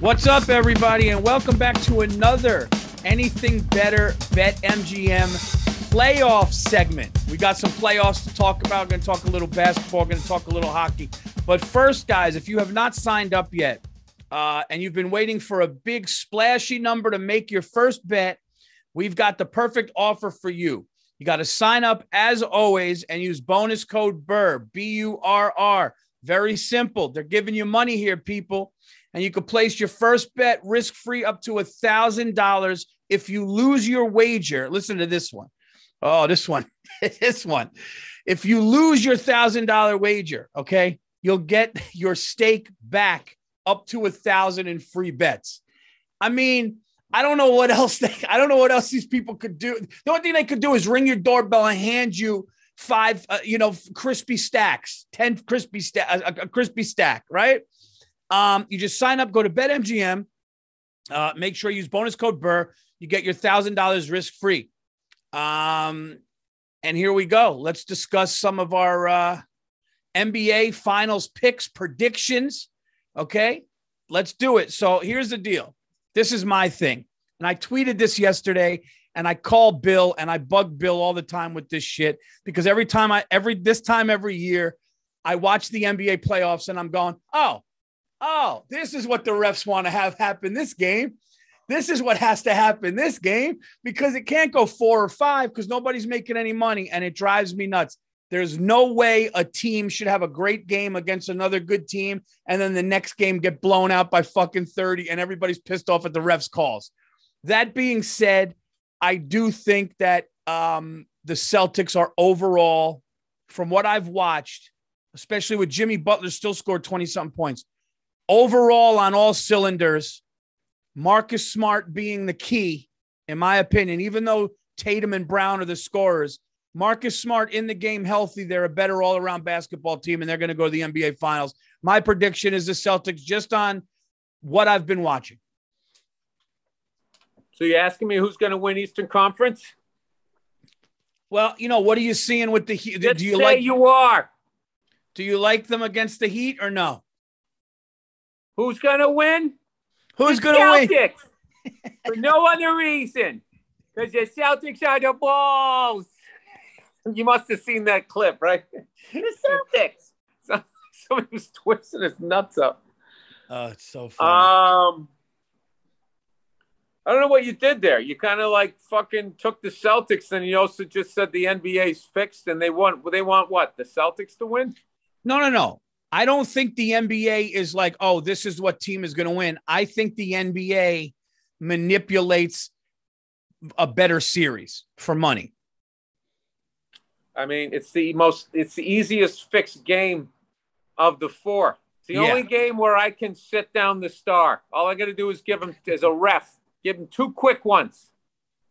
What's up, everybody, and welcome back to another Anything Better Bet MGM playoff segment. We got some playoffs to talk about. We're going to talk a little basketball. We're going to talk a little hockey. But first, guys, if you have not signed up yet and you've been waiting for a big splashy number to make your first bet, we've got the perfect offer for you. You got to sign up, as always, and use bonus code Burr, B-U-R-R. Very simple. They're giving you money here, people. And you can place your first bet risk-free up to $1,000 if you lose your wager. Listen to this one. Oh, this one. This one. If you lose your $1,000 wager, okay, you'll get your stake back up to $1,000 in free bets. I mean, I don't know what else these people could do. The only thing they could do is ring your doorbell and hand you five, crispy stacks, 10 crispy stack, a crispy stack, right? You just sign up, go to BetMGM, make sure you use bonus code Burr. You get your $1,000 risk-free. And here we go. Let's discuss some of our NBA finals picks, predictions. Okay, let's do it. So here's the deal. This is my thing. And I tweeted this yesterday, and I call Bill, and I bug Bill all the time with this shit, because every year I watch the NBA playoffs and I'm going, oh, this is what the refs want to have happen this game. This is what has to happen this game, because it can't go 4 or 5 because nobody's making any money, and it drives me nuts. There's no way a team should have a great game against another good team and then the next game get blown out by fucking 30 and everybody's pissed off at the refs' calls. That being said, I do think that the Celtics are overall, from what I've watched, especially with Jimmy Butler still scored 20-something points, overall on all cylinders, Marcus Smart being the key, in my opinion, even though Tatum and Brown are the scorers, Marcus Smart in the game healthy, they're a better all-around basketball team, and they're going to go to the NBA Finals. My prediction is the Celtics, just on what I've been watching. So you're asking me who's going to win Eastern Conference? Well, what are you seeing with the Heat? Do you like them against the Heat or no? Who's going to win? Who's going to win? For no other reason. Because the Celtics are the balls. You must have seen that clip, right? The Celtics. Somebody was twisting his nuts up. Oh, it's so funny. I don't know what you did there. You kind of like fucking took the Celtics, and you also just said the NBA's fixed, and they want what? The Celtics to win? No. I don't think the NBA is like, oh, this is what team is going to win. I think the NBA manipulates a better series for money. I mean, it's the easiest fixed game of the 4. It's the only game where I can sit down the star. All I got to do is give him, as a ref, give him 2 quick ones.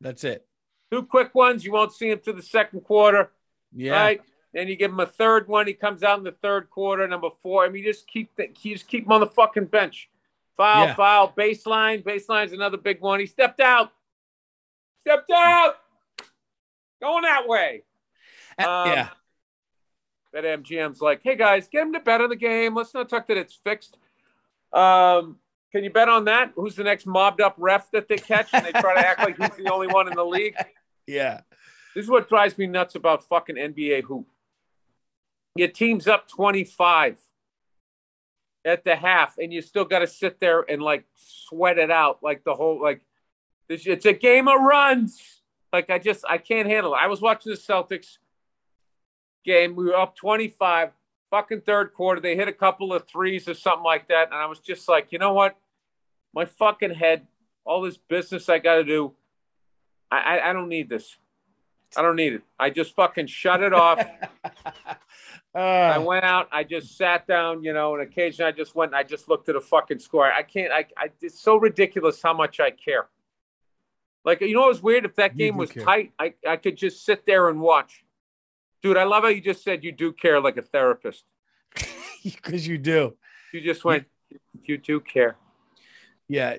That's it. 2 quick ones. You won't see him to the second quarter. Yeah. Right? Then you give him a third one. He comes out in the third quarter, number 4. I mean, you just keep him on the fucking bench. Foul, baseline. Baseline's another big one. He stepped out. Going that way. Yeah. That MGM's like, hey, guys, get him to bet on the game. Let's not talk that it's fixed. Can you bet on that? Who's the next mobbed up ref that they catch and they try to act like he's the only one in the league? Yeah. This is what drives me nuts about fucking NBA hoop. Your team's up 25 at the half, and you still got to sit there and, like, sweat it out. Like, the whole, like, it's a game of runs. Like, I can't handle it. I was watching the Celtics game. We were up 25, fucking third quarter. They hit a couple of threes or something like that, and I was just like, you know what? My fucking head, all this business I got to do, I don't need this. I don't need it. I just fucking shut it off. I went out. I just sat down, and occasionally I just went and I just looked at a fucking score. It's so ridiculous how much I care. Like, it was weird? If that game was tight, I could just sit there and watch. Dude, I love how you just said you do care like a therapist. Because you do. You just went, you do care. Yeah.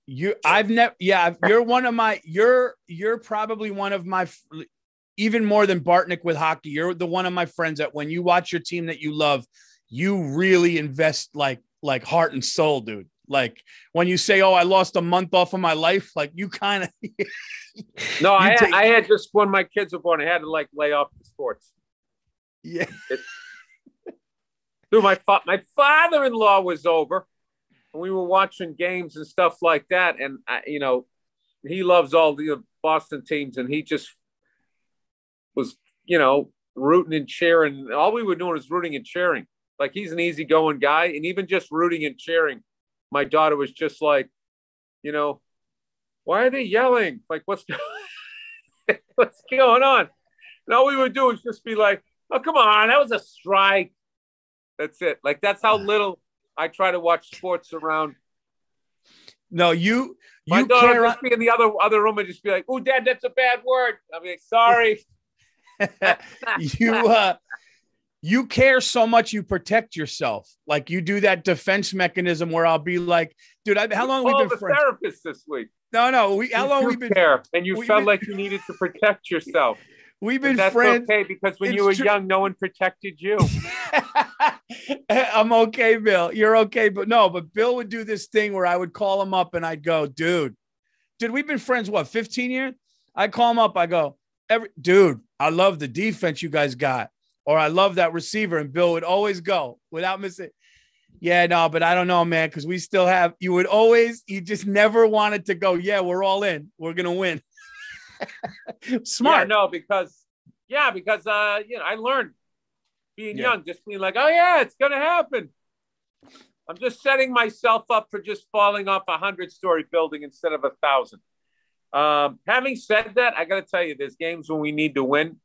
You're probably one of my, even more than Bartnick with hockey. You're the one of my friends that when you watch your team that you love, you really invest like heart and soul, dude. Like when you say, "Oh, I lost a month off of my life," like you kind of. No, I had just when my kids were born, I had to like lay off the sports. Yeah. Dude, my father-in-law was over, and we were watching games and stuff like that. And he loves all the Boston teams, and he just was, rooting and cheering. All we were doing was rooting and cheering. Like he's an easygoing guy, and even just rooting and cheering, my daughter was just like, why are they yelling? Like, what's going on? And all we would do is just be like, oh, come on, that was a strike. That's it. Like, that's how little I try to watch sports around. No, you my daughter just be in the other room and just be like, oh, Dad, that's a bad word. I'm like, sorry. You care so much, you protect yourself. Like you do that defense mechanism where I'll be like, dude, how long have we been friends? Therapist this week. No, how long we've been care, and you felt like you needed to protect yourself. We've been friends. Okay, because when you were young, no one protected you. I'm okay, Bill. You're okay, but Bill would do this thing where I would call him up and I'd go, dude, we've been friends, 15 years? I call him up. I go, dude, I love the defense you guys got, or I love that receiver. And Bill would always go without missing. Yeah, no, but I don't know, man, because we still have, you just never wanted to go, yeah, we're all in. We're going to win. Smart. Yeah, no, because I learned being young, just being like, oh, yeah, it's going to happen. I'm just setting myself up for just falling off a 100-story building instead of 1,000. Having said that, I got to tell you, there's games when we need to win,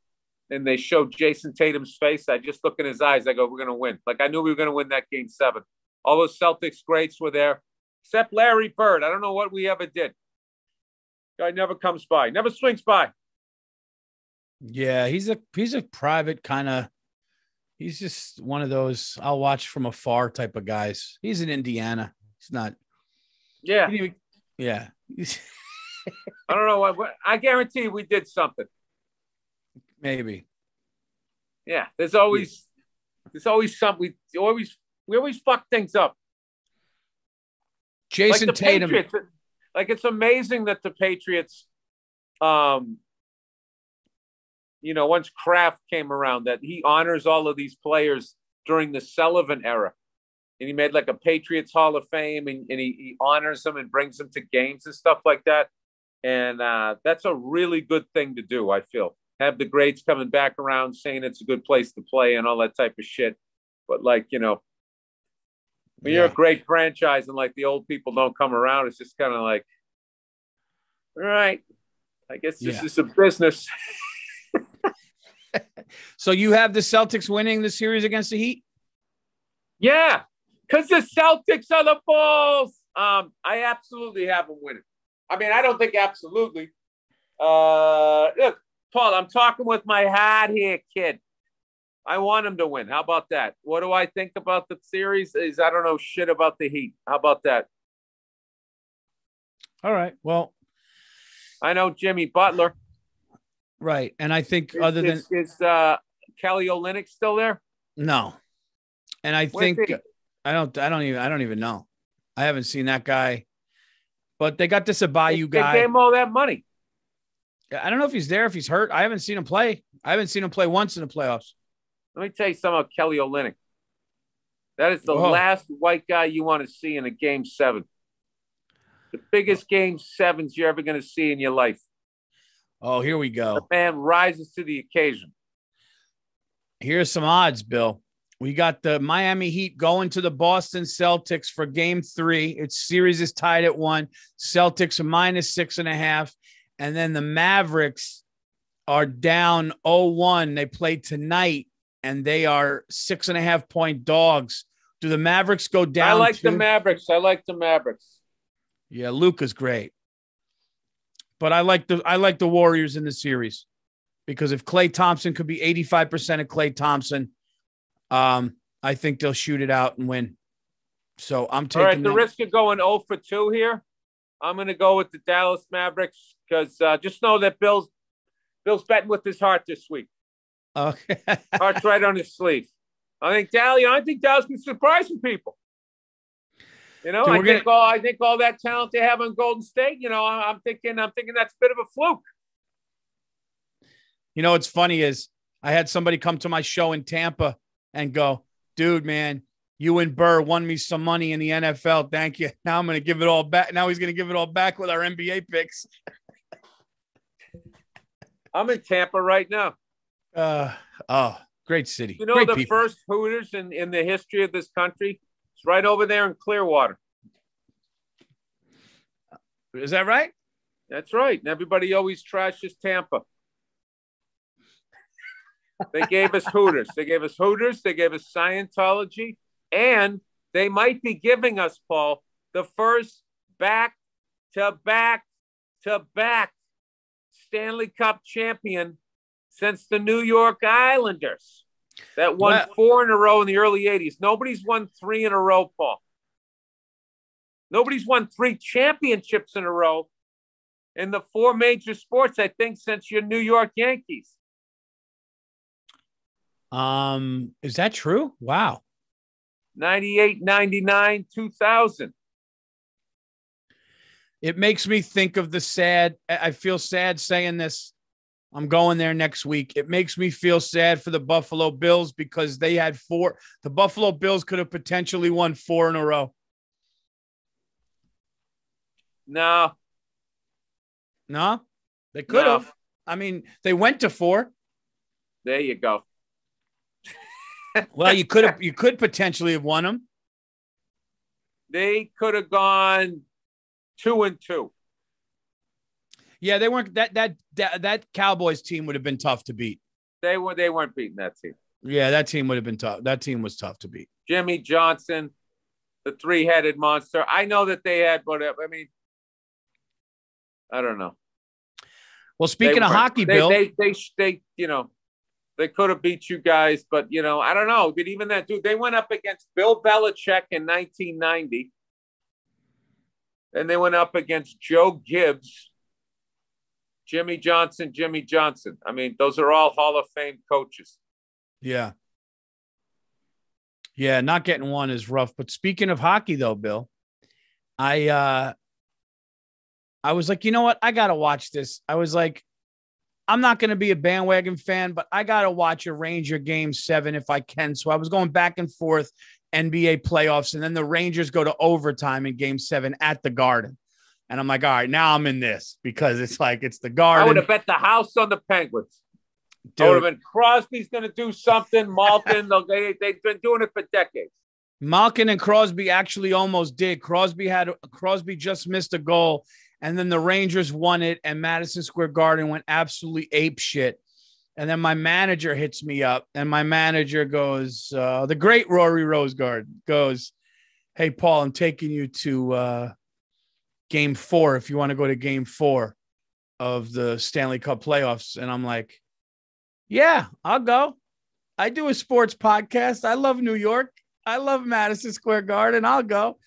and they show Jason Tatum's face. I just look in his eyes. I go, we're going to win. Like I knew we were going to win that game 7. All those Celtics greats were there, except Larry Bird. I don't know what we ever did. Guy never comes by, never swings by. Yeah, he's a private kind of. He's just one of those I'll watch from afar type of guys. He's in Indiana. He's not. Yeah. Yeah. I don't know what. I guarantee we did something. Maybe. Yeah. There's always something. We always fuck things up. Jason Tatum. Patriots, like it's amazing that the Patriots, once Kraft came around, that he honors all of these players during the Sullivan era. And he made like a Patriots Hall of Fame, and he honors them and brings them to games and stuff like that. And that's a really good thing to do, I feel. Have the greats coming back around saying it's a good place to play and all that type of shit. But when you're a great franchise and like the old people don't come around, it's just kind of like, all right, I guess this is a business. So you have the Celtics winning the series against the Heat? Yeah, because the Celtics are the balls. I absolutely have them winning. I mean, I don't think absolutely. Look, Paul, I'm talking with my heart here, kid. I want them to win. How about that? What do I think about the series? I don't know shit about the Heat. How about that? All right. Well, I know Jimmy Butler. Right. And I think is Kelly Olynyk still there? No. And I think I don't even know. I haven't seen that guy. But they got this Abayu guy. They gave him all that money. I don't know if he's there, if he's hurt. I haven't seen him play. I haven't seen him play once in the playoffs. Let me tell you something about Kelly Olynyk. That is the last white guy you want to see in a Game 7. The biggest Game 7s you're ever going to see in your life. Oh, here we go. The man rises to the occasion. Here's some odds, Bill. We got the Miami Heat going to the Boston Celtics for Game 3. Its series is tied at 1. Celtics are -6.5. And then the Mavericks are down 0-1. They play tonight, and they are 6.5-point dogs. Do the Mavericks go down? I like the Mavericks. Yeah, Luka's great. But I like the Warriors in the series because if Klay Thompson could be 85% of Klay Thompson, I think they'll shoot it out and win. So I'm taking. All right, the risk of going 0 for 2 here. I'm going to go with the Dallas Mavericks because just know that Bill's betting with his heart this week. Okay, heart's right on his sleeve. I think Dallas can surprise some people. You know, Dude, I think all that talent they have in Golden State, you know, I'm thinking that's a bit of a fluke. You know, what's funny is I had somebody come to my show in Tampa and go, dude, man, you and Burr won me some money in the NFL. Thank you. Now I'm going to give it all back. Now he's going to give it all back with our NBA picks. I'm in Tampa right now. Great city. You know, great the people. first Hooters in the history of this country? It's right over there in Clearwater. Is that right? That's right. And everybody always trashes Tampa. They gave us Hooters. They gave us Hooters. They gave us Scientology. And they might be giving us, Paul, the first back-to-back Stanley Cup champion since the New York Islanders that won 4 in a row in the early 80s. Nobody's won 3 in a row, Paul. Nobody's won 3 championships in a row in the 4 major sports, I think, since your New York Yankees. Is that true? Wow. 98, 99, 2000. It makes me think of I feel sad saying this. I'm going there next week. It makes me feel sad for the Buffalo Bills because they had 4. The Buffalo Bills could have potentially won 4 in a row. No, they could have. I mean, they went to 4. There you go. Well, you could potentially have won them. They could have gone 2-2. Yeah, they weren't that Cowboys team would have been tough to beat. They weren't beating that team. Yeah, that team would have been tough. That team was tough to beat. Jimmy Johnson, the 3-headed monster. I know that they had, but I mean, I don't know. Well, speaking of hockey, Bill, they you know, they could have beat you guys, but you know, I don't know. But even that dude, they went up against Bill Belichick in 1990, and they went up against Joe Gibbs, Jimmy Johnson. I mean, those are all Hall of Fame coaches. Yeah. Yeah, not getting one is rough. But speaking of hockey, though, Bill, I was like, you know what? I got to watch this. I was like, I'm not going to be a bandwagon fan, but I got to watch a Ranger Game 7 if I can. So I was going back and forth NBA playoffs, and then the Rangers go to overtime in Game 7 at the Garden. And I'm like, all right, now I'm in this because it's like it's the Garden. I would have bet the house on the Penguins. Dude. I would have been Crosby's going to do something. Malkin, they've been doing it for decades. Malkin and Crosby actually almost did. Crosby just missed a goal. And then the Rangers won it, and Madison Square Garden went absolutely ape shit. And then my manager hits me up, and my manager goes, the great Rory Rosegard goes, hey, Paul, I'm taking you to Game 4 if you want to go to Game 4 of the Stanley Cup playoffs. And I'm like, yeah, I'll go. I do a sports podcast. I love New York. I love Madison Square Garden. I'll go.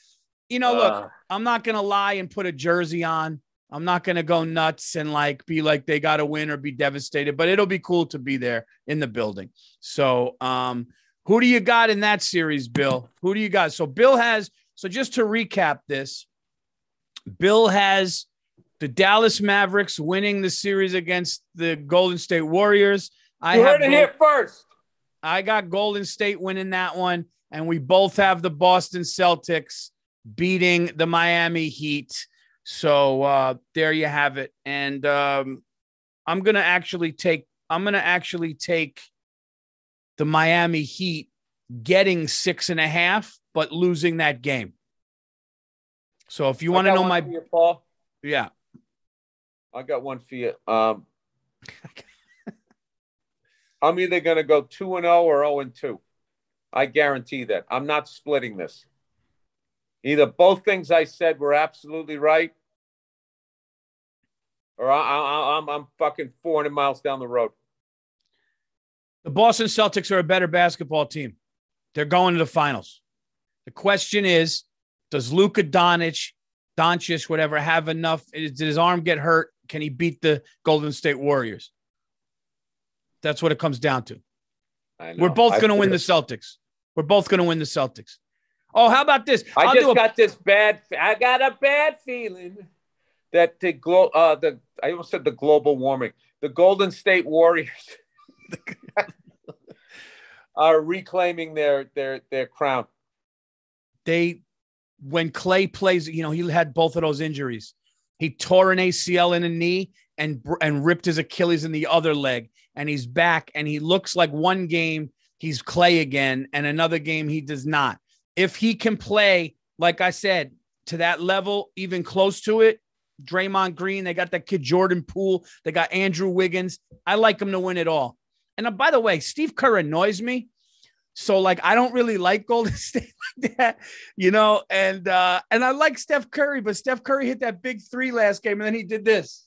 You know, look, I'm not going to lie and put a jersey on. I'm not going to go nuts and like be like they got to win or be devastated, but it'll be cool to be there in the building. So who do you got in that series, Bill? Who do you got? So just to recap this, Bill has the Dallas Mavericks winning the series against the Golden State Warriors. You heard it here first. I got Golden State winning that one, and we both have the Boston Celtics beating the Miami Heat. So there you have it. And I'm going to actually take the Miami Heat getting 6.5, but losing that game. So if you want to know my you, Paul. Yeah. I got one for you. I'm either going to go 2-0 or 0-2. I guarantee that. I'm not splitting this. Either both things I said were absolutely right, or I'm fucking 400 miles down the road. The Boston Celtics are a better basketball team. They're going to the finals. The question is, does Luka Doncic, whatever, have enough? Did his arm get hurt? Can he beat the Golden State Warriors? That's what it comes down to. We're both going to win the Celtics. We're both going to win the Celtics. Oh, how about this? I got a bad feeling that I almost said the global warming. The Golden State Warriors are reclaiming their crown. When Clay plays, he had both of those injuries. He tore an ACL in a knee and ripped his Achilles in the other leg, and he's back, and he looks like one game he's Clay again, and another game he does not. If he can play, like I said, to that level, even close to it, Draymond Green, they got that kid Jordan Poole, they got Andrew Wiggins. I like him to win it all. And by the way, Steve Kerr annoys me. So I don't really like Golden State like that, and I like Steph Curry, but Steph Curry hit that big 3 last game. And then he did this.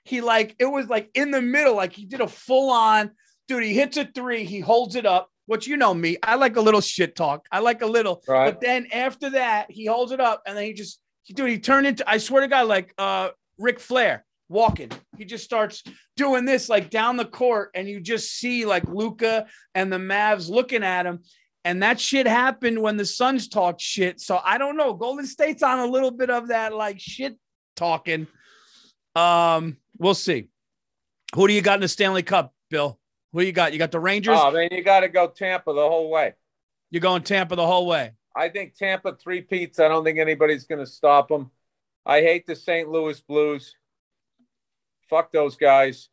It was in the middle. He did a full on, dude, he hits a 3. He holds it up, which me, I like a little shit talk. I like a little, right. But then after that, he holds it up and then he turned into, I swear to God, like Ric Flair walking. He just starts doing this down the court, and you just see Luka and the Mavs looking at him. And that shit happened when the Suns talked shit. So I don't know. Golden State's on a little bit of that shit talking. We'll see. Who do you got in the Stanley Cup, Bill? Who you got? You got the Rangers? Oh, man, you got to go Tampa the whole way. You're going Tampa the whole way. I think Tampa 3-peats. I don't think anybody's going to stop them. I hate the St. Louis Blues. Fuck those guys.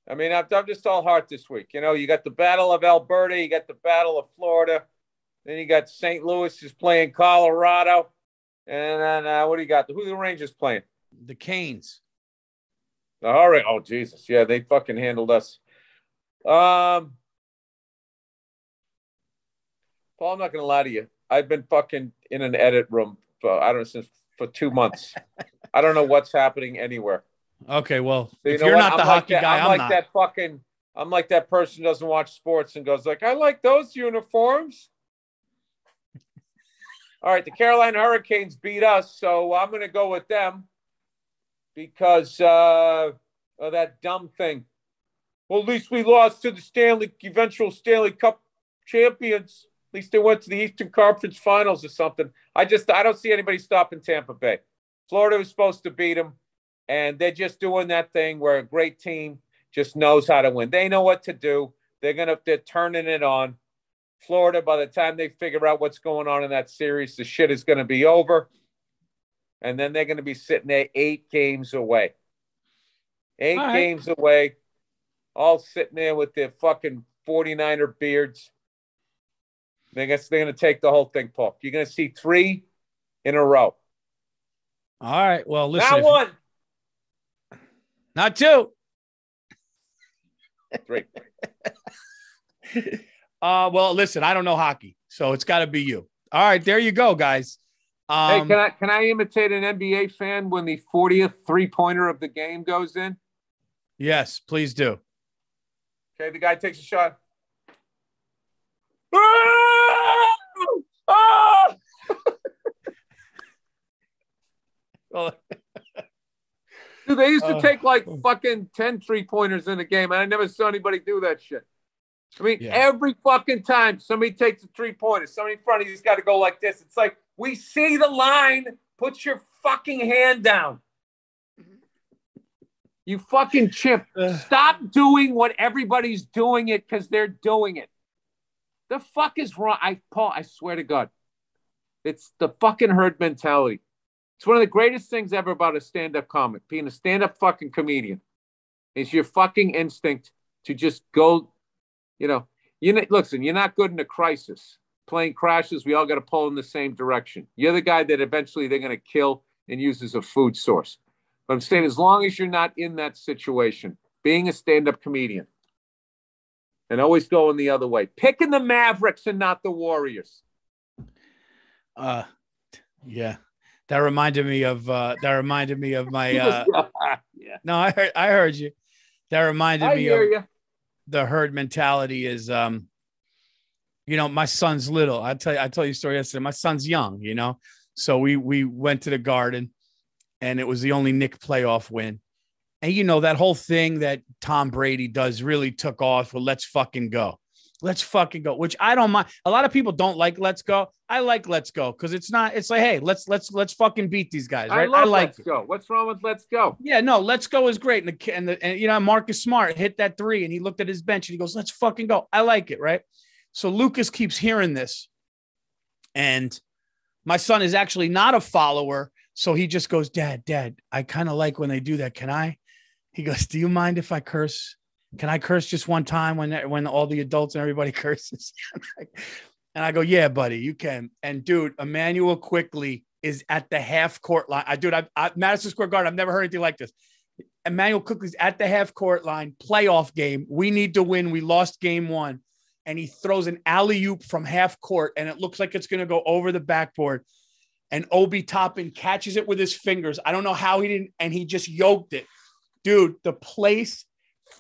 I mean, I'm just all heart this week. You got the Battle of Alberta. You got the Battle of Florida. Then you got St. Louis is playing Colorado. And then what do you got? Who are the Rangers playing? The Canes. All right. Oh, Jesus. Yeah, they fucking handled us. Paul, I'm not going to lie to you. I've been fucking in an edit room for 2 months. I don't know what's happening anywhere. Okay, well, if you're not the hockey guy, I'm not. I'm like that person who doesn't watch sports and goes I like those uniforms. All right, the Carolina Hurricanes beat us, so I'm going to go with them because of that dumb thing. Well, at least we lost to the eventual Stanley Cup champions. At least they went to the Eastern Conference Finals or something. I don't see anybody stopping Tampa Bay. Florida was supposed to beat them. And they're just doing that thing where a great team just knows how to win. They know what to do. They're turning it on. Florida, by the time they figure out what's going on in that series, the shit is going to be over. And then they're going to be sitting there 8 games away. 8 games away, all sitting there with their fucking 49er beards. I guess they're going to take the whole thing, Paul. You're going to see 3 in a row. All right. Well, listen. Not 1. Not 2. 3. Well, listen, I don't know hockey, so it's got to be you. All right, there you go, guys. Hey, can I imitate an NBA fan when the 40th 3-pointer of the game goes in? Yes, please do. Okay, the guy takes a shot. Oh! Oh! Well, dude, they used to take fucking 10 3-pointers in a game, and I never saw anybody do that shit. I mean, every fucking time somebody takes a 3-pointer, somebody in front of you's got to go like this. It's like, we see the line. Put your fucking hand down. You fucking chimp. Stop doing what everybody's doing it because they're doing it. The fuck is wrong? Paul, I swear to God. It's the fucking herd mentality. It's one of the greatest things ever about a stand-up comic, being a stand-up fucking comedian, is your fucking instinct to just go, listen, you're not good in a crisis. Plane crashes, we all got to pull in the same direction. You're the guy that eventually they're going to kill and use as a food source. But I'm saying as long as you're not in that situation, being a stand-up comedian, and always going the other way, picking the Mavericks and not the Warriors. Yeah. That reminded me of my yeah. No, I heard you. That reminded me of the herd mentality is my son's little. I told you a story yesterday. My son's young, So we went to the Garden, and it was the only Knick playoff win. And that whole thing that Tom Brady does really took off. Well, let's fucking go. Let's fucking go, which I don't mind. A lot of people don't like let's go. I like let's go because it's like, hey, let's fucking beat these guys, right? I like let's go. What's wrong with let's go? Yeah, no, let's go is great. And you know, Marcus Smart hit that 3 and he looked at his bench and he goes, let's fucking go. I like it, right? So Lucas keeps hearing this. And my son is actually not a follower. So he just goes, Dad, I kind of like when they do that. Can I? He goes, do you mind if I curse? Can I curse just one time when all the adults and everybody curses? And I go, yeah, buddy, you can. And dude, Emmanuel Quickly is at the half court line. Madison Square Garden, I've never heard anything like this. Emmanuel Quickly's at the half court line, playoff game. We need to win. We lost game 1. And he throws an alley-oop from half court, and it looks like it's going to go over the backboard. And Obi Toppin catches it with his fingers. I don't know how he didn't, and he just yoked it. Dude, the place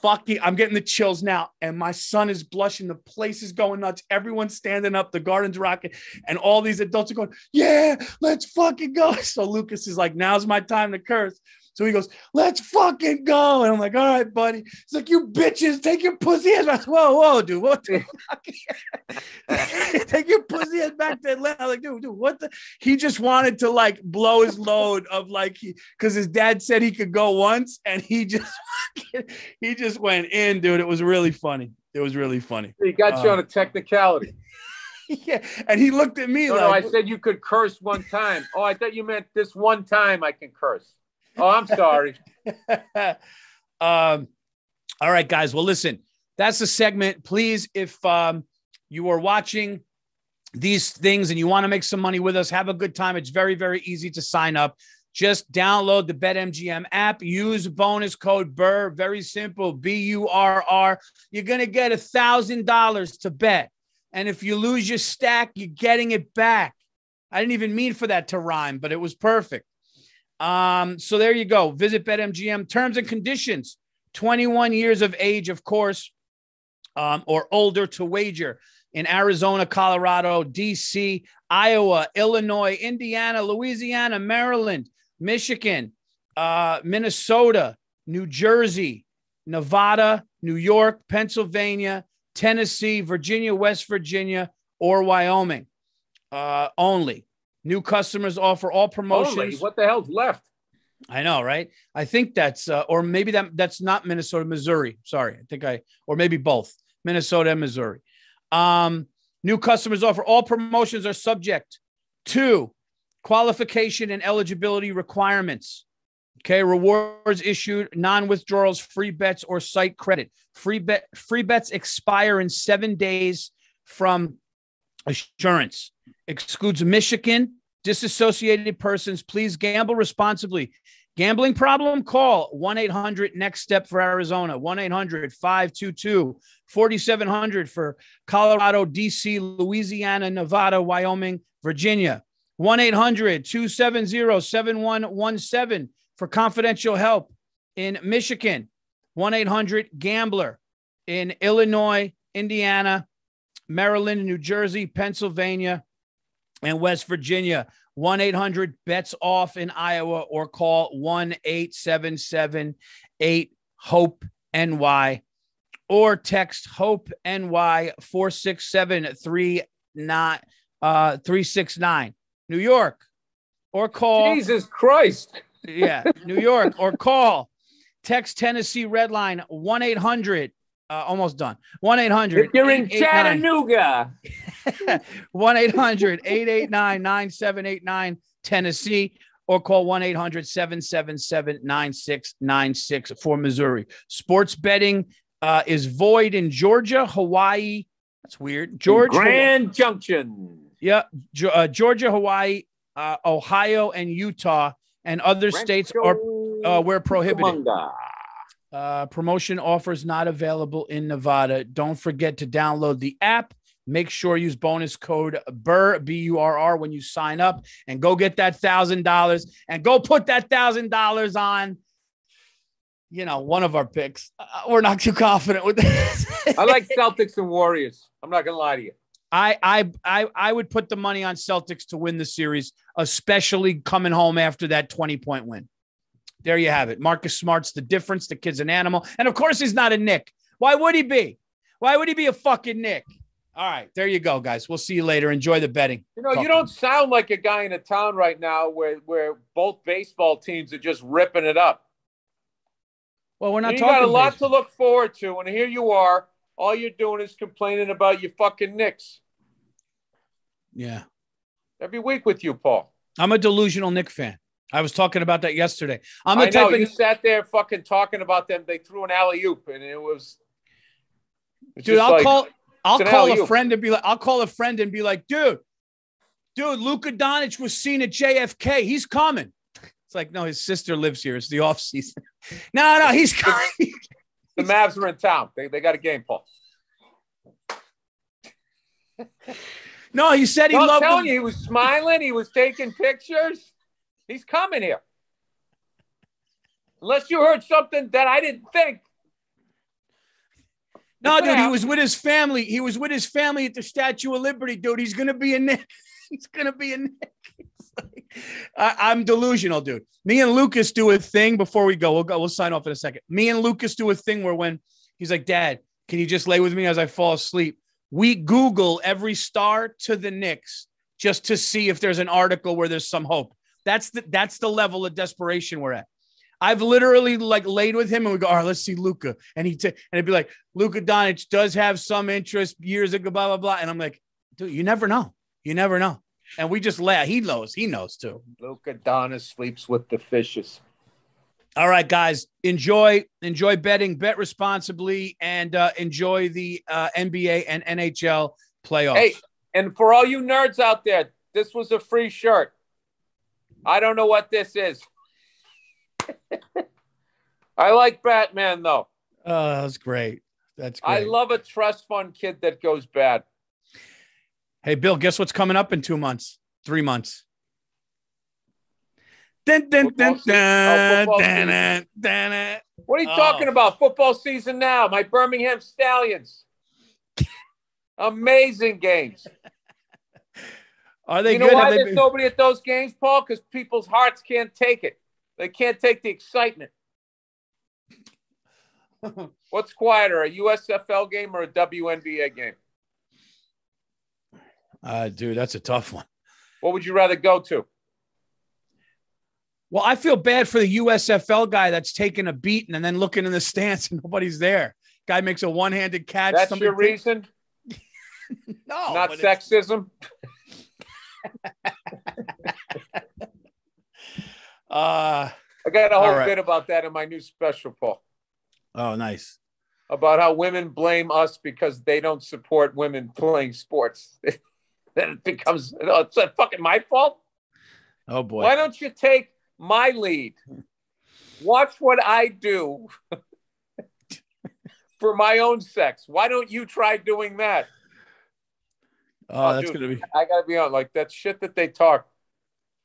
I'm getting the chills now. And my son is blushing. The place is going nuts. Everyone's standing up. The garden's rocking. And all these adults are going, yeah, let's fucking go. So Lucas is like, now's my time to curse. So he goes, let's fucking go. And I'm like, all right, buddy. He's like, you bitches, take your pussy ass back. Whoa, dude, what the fuck? Take your pussy ass back to Atlanta. I'm like, dude, what the? He just wanted to like blow his load of like, because his dad said he could go once, and he just went in, dude. It was really funny. It was really funny. He got you on a technicality. Yeah, and he looked at me no, I said you could curse one time. Oh, I thought you meant this one time I can curse. Oh, I'm sorry. All right, guys. Well, listen, that's the segment. Please, if you are watching these things and you want to make some money with us, have a good time. It's very, very easy to sign up. Just download the BetMGM app. Use bonus code Burr. Very simple. BURR. You're going to get $1,000 to bet. And if you lose your stack, you're getting it back. I didn't even mean for that to rhyme, but it was perfect. So there you go. Visit BetMGM. Terms and conditions, 21 years of age, of course, or older to wager in Arizona, Colorado, DC, Iowa, Illinois, Indiana, Louisiana, Maryland, Michigan, Minnesota, New Jersey, Nevada, New York, Pennsylvania, Tennessee, Virginia, West Virginia, or Wyoming. Only. New customers offer all promotions. Only? What the hell's left? I know, right? I think that's, or maybe that's not Minnesota, Missouri. Sorry. Or maybe both, Minnesota and Missouri. New customers offer all promotions are subject to qualification and eligibility requirements. Okay. Rewards issued, non-withdrawals, free bets, or site credit. Free bets expire in 7 days from assurance. Excludes Michigan, disassociated persons. Please gamble responsibly. Gambling problem? Call 1-800-NEXT-STEP for Arizona, 1-800-522-4700 for Colorado, DC, Louisiana, Nevada, Wyoming, Virginia, 1-800-270-7117 for confidential help in Michigan, 1-800-GAMBLER in Illinois, Indiana, Maryland, New Jersey, Pennsylvania, and West Virginia, 1-800-BETS-OFF in Iowa, or call 1-877-8-HOPE-NY, or text HOPE-NY 467-369, New York, or call. Jesus Christ. Yeah, New York, or call. Text Tennessee Redline 1-800. Almost done. 1-800. If you're in Chattanooga. 1-800-889-9789 Tennessee, or call 1-800-777-9696 for Missouri. Sports betting is void in Georgia, Hawaii. That's weird. Grand Junction. Yeah. Georgia, Hawaii, Ohio, and Utah, and other states are where prohibited. Promotion offers not available in Nevada. Don't forget to download the app. Make sure use bonus code Burr, BURR, when you sign up, and go get that $1,000 and go put that $1,000 on, one of our picks. We're not too confident with this. I like Celtics and Warriors. I'm not going to lie to you. I would put the money on Celtics to win the series, especially coming home after that 20-point win. There you have it. Marcus Smart's the difference. The kid's an animal. And, of course, he's not a Knick. Why would he be? Why would he be a fucking Nick? All right, there you go, guys. We'll see you later. Enjoy the betting. You know, you don't sound like a guy in a town right now where both baseball teams are just ripping it up. Well, we're not you talking. You got a lot baseball to look forward to, and here you are. All you're doing is complaining about your fucking Knicks. Yeah. Every week with you, Paul. I'm a delusional Knicks fan. I was talking about that yesterday. I know you sat there fucking talking about them. They threw an alley-oop, and it was. Dude, I'll call a friend and be like, dude, Luka Doncic was seen at JFK. He's coming. It's like, no, his sister lives here. It's the off season. No, he's coming. The Mavs are in town. They got a game, Paul. No, he said he loved. I'm telling you, he was smiling. He was taking pictures. He's coming here. Unless you heard something that I didn't think. No, dude, he was with his family. He was with his family at the Statue of Liberty, dude. He's going to be a Knick. He's going to be a Knick. I'm delusional, dude. Me and Lucas do a thing before we go. We'll sign off in a second. Me and Lucas do a thing where when he's like, Dad, can you just lay with me as I fall asleep? We Google every star to the Knicks just to see if there's an article where there's some hope. That's the level of desperation we're at. I've literally like laid with him and we go, all right, let's see Luka. And and it'd be like, Luka Doncic does have some interest years ago, blah, blah, blah. And I'm like, dude, you never know. You never know. And we just laugh. He knows too. Luka Doncic sleeps with the fishes. All right, guys, enjoy betting, bet responsibly, and enjoy the NBA and NHL playoffs. Hey, and for all you nerds out there, this was a free shirt. I don't know what this is. I like Batman, though. Oh, that's great. That's great. I love a trust fund kid that goes bad. Hey, Bill, guess what's coming up in 2 months, 3 months? What are you talking about? Football season now. My Birmingham Stallions. Amazing games. Are they good? You know why there's nobody at those games, Paul? Because people's hearts can't take it. They can't take the excitement. What's quieter, a USFL game or a WNBA game? Dude, that's a tough one. What would you rather go to? Well, I feel bad for the USFL guy that's taking a beating and then looking in the stands and nobody's there. Guy makes a one-handed catch. That's your reason? No. Not sexism? I got a whole bit about that in my new special, Paul. Oh, nice. About how women blame us because they don't support women playing sports. Then it becomes, it's fucking my fault? Oh, boy. Why don't you take my lead? Watch what I do for my own sex. Why don't you try doing that? Oh, that's going to be... I got to be on, like, that shit that they talk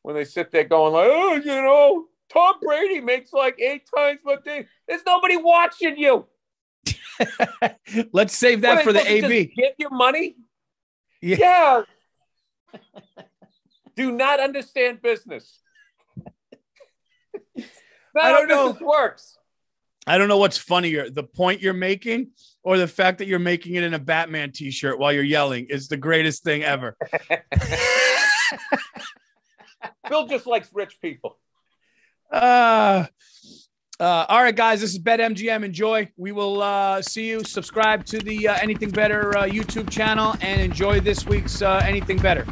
when they sit there going like, oh, you know, Tom Brady makes like 8 times what they... There's nobody watching you. Let's save that for the AB. Just give you money? Yeah. Do not understand business. I don't know. Business works. I don't know what's funnier, the point you're making or the fact that you're making it in a Batman t-shirt while you're yelling is the greatest thing ever. Bill just likes rich people. All right, guys, this is BetMGM. Enjoy. We will see you. Subscribe to the Anything Better YouTube channel and enjoy this week's Anything Better.